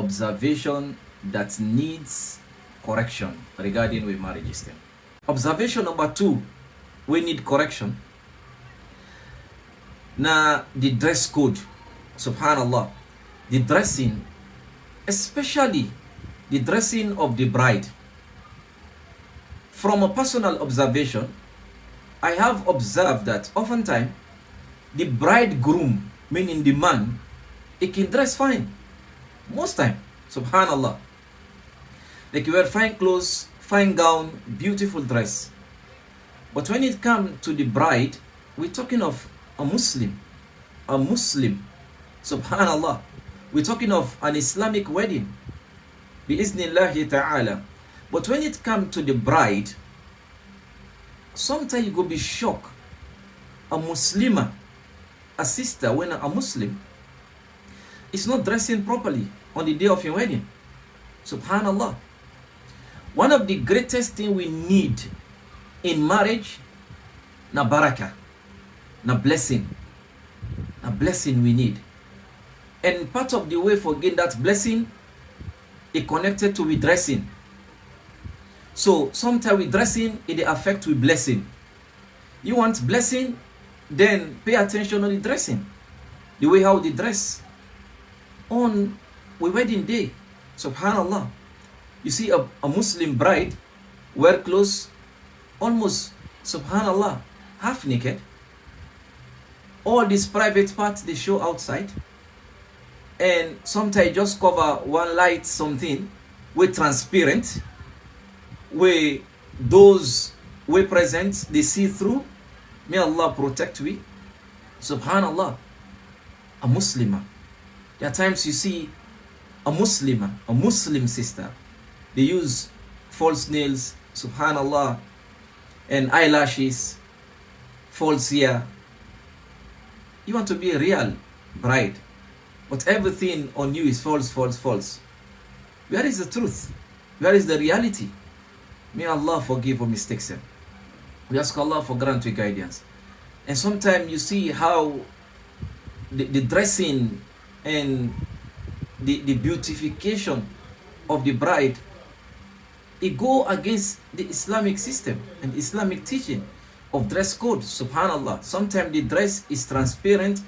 observation that needs correction regarding with marriage system. Observation number 2, we need correction. Now, the dress code, subhanallah, the dressing, especially the dressing of the bride. From a personal observation, I have observed that oftentimes the bridegroom, meaning the man, he can dress fine. Most time, subhanallah. Like you wear fine clothes, fine gown, beautiful dress. But when it comes to the bride, we're talking of a Muslim, subhanallah. We're talking of an Islamic wedding, bi-iznillahi ta'ala. But when it comes to the bride, sometimes you go be shocked. A Muslimah, a sister, when a Muslim is not dressing properly on the day of your wedding. Subhanallah. One of the greatest things we need in marriage, na barakah, na blessing we need. And part of the way for getting that blessing is connected to with dressing. So sometimes with dressing, it affects with blessing. You want blessing, then pay attention on the dressing. The way how they dress on the wedding day. Subhanallah. You see a Muslim bride wear clothes almost, subhanallah, half naked. All these private parts they show outside. And sometimes just cover one light something with transparent, where those we present they see through. May Allah protect we. Subhanallah. A Muslimah. There are times you see a Muslimah, a Muslim sister, they use false nails, subhanallah, and eyelashes, false hair. You want to be a real bride, but everything on you is false. Where is the truth? Where is the reality? May Allah forgive our mistakes. We ask Allah for granted guidance. And sometimes you see how the dressing and the beautification of the bride, it go against the Islamic system and Islamic teaching of dress code. Subhanallah. Sometimes the dress is transparent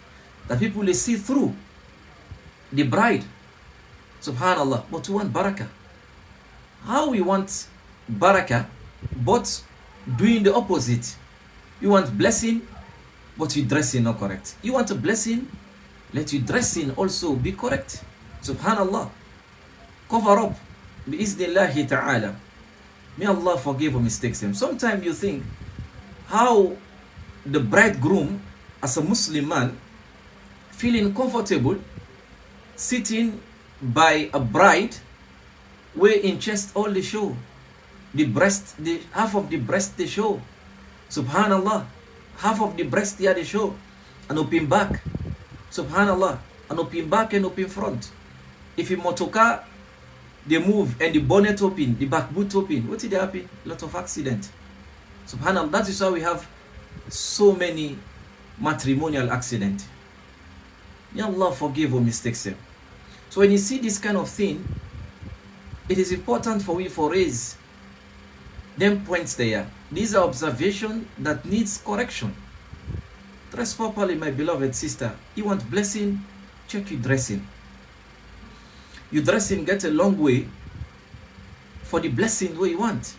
that people they see through the bride. Subhanallah. But we want barakah. How we want barakah, but doing the opposite. You want blessing, but your dressing not correct. You want a blessing, let your dressing also be correct. Subhanallah. Cover up. Bi-iznillahi ta'ala. May Allah forgive our mistakes. Sometimes you think how the bridegroom as a Muslim man feeling comfortable sitting by a bride where in chest all the show. The breast, the half of the breast they show. Subhanallah. Half of the breast here they show. And open back. Subhanallah. And open back and open front. If in motorcar they move and the bonnet open, the back boot open, what did happen? A lot of accident. Subhanallah. That is why we have so many matrimonial accidents. May Allah forgive our mistakes. So when you see this kind of thing, it is important for we to raise them points there. These are observations that needs correction. Dress properly, my beloved sister. You want blessing? Check your dressing. Your dressing gets a long way for the blessing where you want.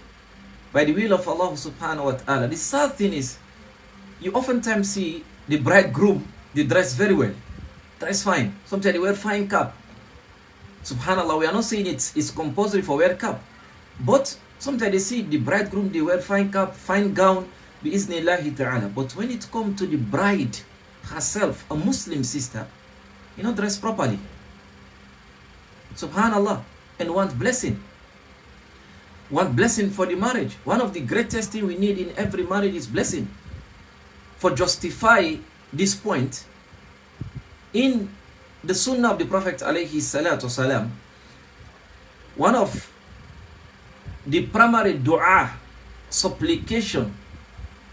By the will of Allah subhanahu wa ta'ala. The sad thing is, you oftentimes see the bridegroom, they dress very well. Dress fine. Sometimes they wear fine cap. Subhanallah, we are not saying it's compulsory for wear cap. But sometimes they see the bridegroom, they wear fine cap, fine gown, bi-iznillahi ta'ala. But when it comes to the bride herself, a Muslim sister, you know, dress properly. Subhanallah. And want blessing. Want blessing for the marriage. One of the greatest things we need in every marriage is blessing. For justify this point, in the sunnah of the Prophet alayhi salatu salam, one of the primary dua, supplication,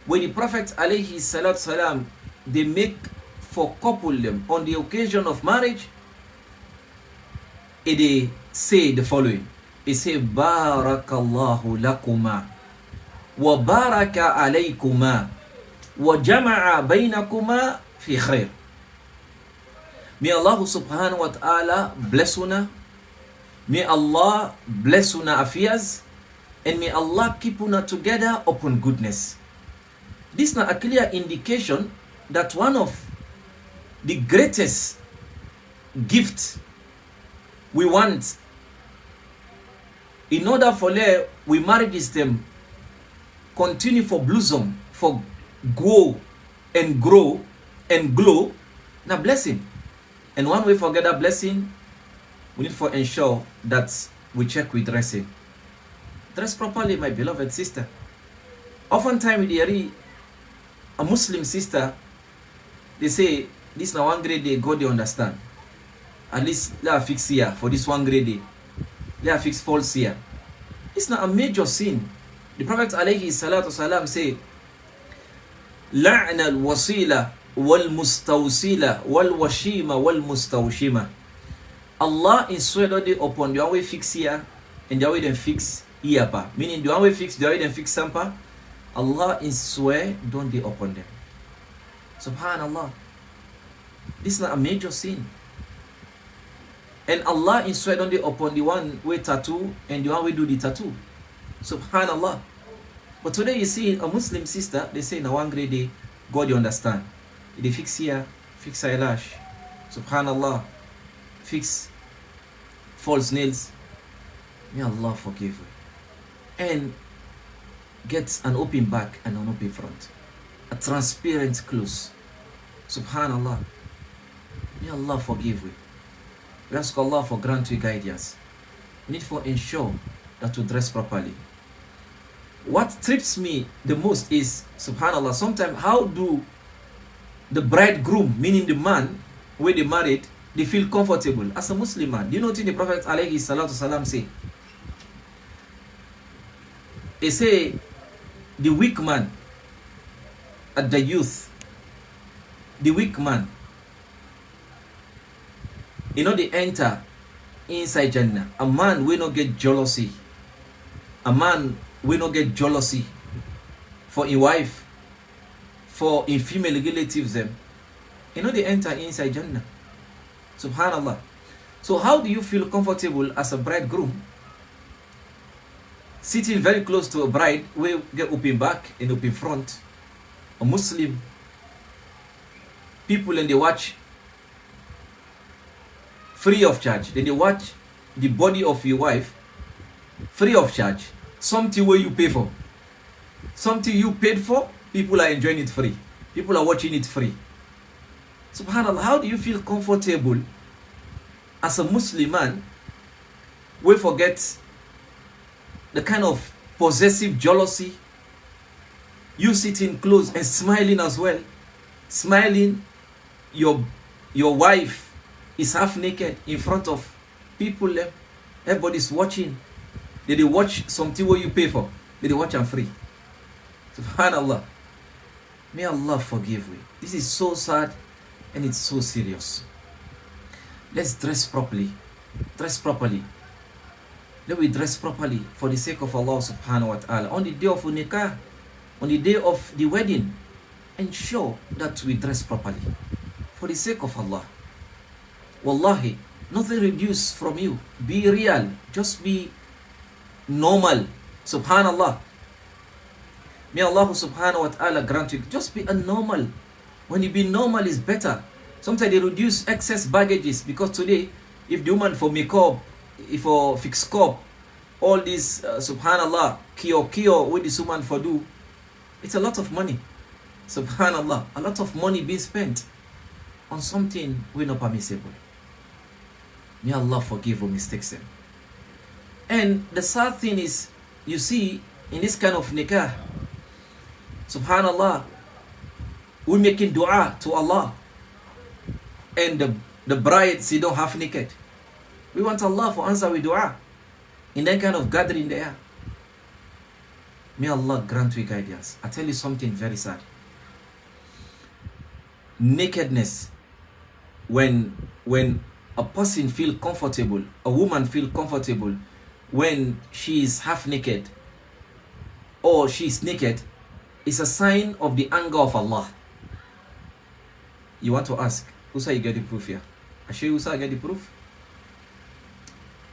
where the Prophet alayhi salatu salam, they make for couple them on the occasion of marriage, it say the following. It say, Barakallahu lakuma wa baraka alaykuma wa jama'a baynakuma fi khair. May Allah subhanahu wa ta'ala bless una. May Allah bless una affairs. And may Allah keep una together upon goodness. This is a clear indication that one of the greatest gifts we want in order for we marriages them continue for blossom, for grow and grow and glow, na blessing. And one way for get that blessing, we need to ensure that we check with dressing. Dress properly, my beloved sister. Oftentimes, a Muslim sister, they say, this now one grade day, God they understand. At least let her fix here for this one grade day. Let her fix false here. It's not a major sin. The Prophet alayhi salatu salam say, La'na al-wasila wal-mustawsila wal-washima wal-mustawshima. Allah is sweated upon the one way fix here and the way then fix here pa. Meaning the one way fix, the way then fix sampa. Allah is swear, don't they upon them. Subhanallah. This is not a major sin. And Allah is swear, don't they upon the one way tattoo and the one way do the tattoo. Subhanallah. But today you see a Muslim sister, they say in a one great day, God you understand. They fix here, fix eyelash. Subhanallah. Fix false nails. May Allah forgive you. And get an open back and an open front. A transparent clothes. Subhanallah. May Allah forgive you. We ask Allah for grant you guidance. We need to ensure that we dress properly. What trips me the most is, subhanallah, sometimes how do the bridegroom, meaning the man, when they married, they feel comfortable as a Muslim man. Do you know what the Prophet alayhi salatu salam say? He say, the weak man at the youth, the weak man, you know, they enter inside Jannah. A man will not get jealousy. A man will not get jealousy for a wife, for a female relatives them. You know, they enter inside Jannah. Subhanallah. So how do you feel comfortable as a bridegroom? Sitting very close to a bride, we get open back and open front. A Muslim. People and they watch free of charge. Then they watch the body of your wife free of charge. Something where you pay for. Something you paid for, people are enjoying it free. People are watching it free. Subhanallah, how do you feel comfortable as a Muslim man? We forget the kind of possessive jealousy. You sitting close and smiling as well. Smiling, your wife is half naked in front of people. Everybody's watching. Did they watch something where you pay for? Did they watch and free? Subhanallah. May Allah forgive you. This is so sad and it's so serious. Let's dress properly. Dress properly. Let we dress properly for the sake of Allah subhanahu wa ta'ala. On the day of nikah, on the day of the wedding, ensure that we dress properly for the sake of Allah. Wallahi, nothing reduced from you. Be real. Just be normal. Subhanallah. May Allah subhanahu wa ta'ala grant you. Just be a normal. When you be normal is better. Sometimes they reduce excess baggages because today, if the woman for makeup, if for fix cup, all this subhanallah, kio with this woman for do, it's a lot of money. Subhanallah, a lot of money being spent on something we not permissible. May Allah forgive our mistakes. And the sad thing is, you see, in this kind of nikah, subhanallah, we're making dua to Allah. And the bride, she don't half naked. We want Allah for answer with dua in that kind of gathering there. May Allah grant you guidance. I tell you something very sad. Nakedness, when a person feel comfortable, a woman feel comfortable when she is half naked or she is naked, is a sign of the anger of Allah. You want to ask, Usa, you get the proof here? I show you Usa, get the proof?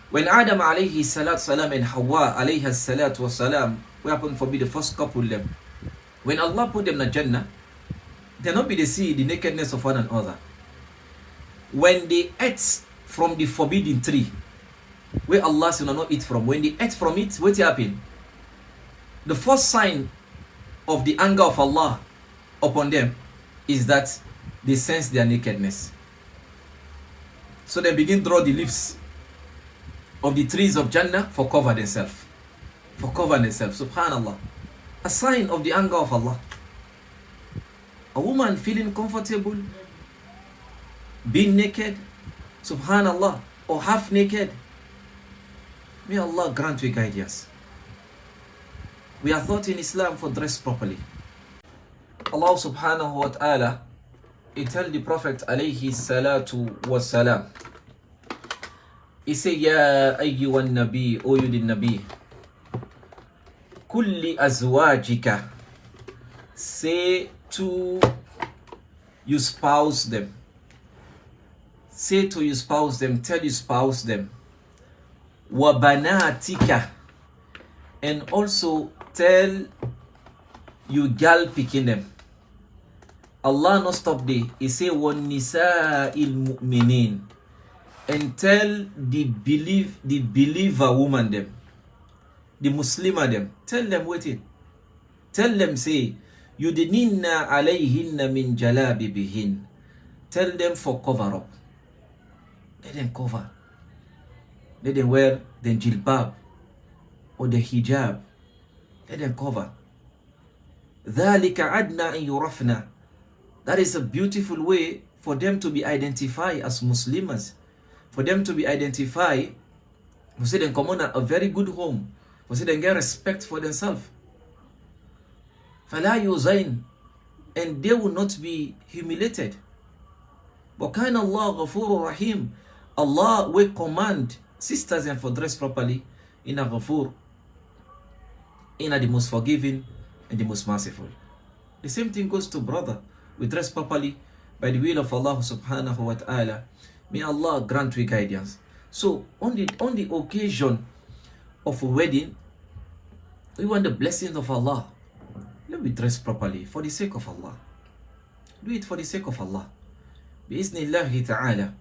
When Adam alayhi salatu salam and Hawa alayhi salatu wasalam, we happen to be the first couple them. When Allah put them in Jannah, they not be the see the nakedness of one another. When they ate from the forbidden tree, where Allah said not eat from, when they ate from it, what happened? The first sign of the anger of Allah upon them is that they sense their nakedness. So they begin to draw the leaves of the trees of Jannah for cover themselves. For cover themselves. Subhanallah. A sign of the anger of Allah. A woman feeling comfortable, being naked, subhanallah, or half naked. May Allah grant we guidance. We are taught in Islam for dress properly. Allah subhanahu wa ta'ala, He tell the Prophet alayhi salatu wa salam, He say, Ya ayyuhan nabi, O you the nabi, kulli azwajika, say to you spouse them. Say to you spouse them, tell you spouse them. Wa banatika, and also tell you girl picking them. Allah no stop there. He say wa nisa'il mu'minin, and tell the believer woman them, the Muslimah them. Tell them waiting. Tell them say yudninna alayhinna min jalabibihin. Tell them for cover up. Let them cover. Let them wear the jilbab or the hijab. Let them cover. ذَلِكَ عَدْنَا أَن يُرَفْنَا. That is a beautiful way for them to be identified as Muslims. For them to be identified, for say them come on a very good home. For say them get respect for themselves. فَلَا يُزَيْنَ, and they will not be humiliated. وَكَانَ اللَّهُ غَفُورٌ رَحِيمٌ. Allah will command sisters and for dress properly in a ghafur, in a the most forgiving and the most merciful. The same thing goes to brother. We dress properly by the will of Allah subhanahu wa ta'ala. May Allah grant we guidance. So on the occasion of a wedding, we want the blessings of Allah. Let me dress properly for the sake of Allah. Do it for the sake of Allah. Bi-iznillahi ta'ala.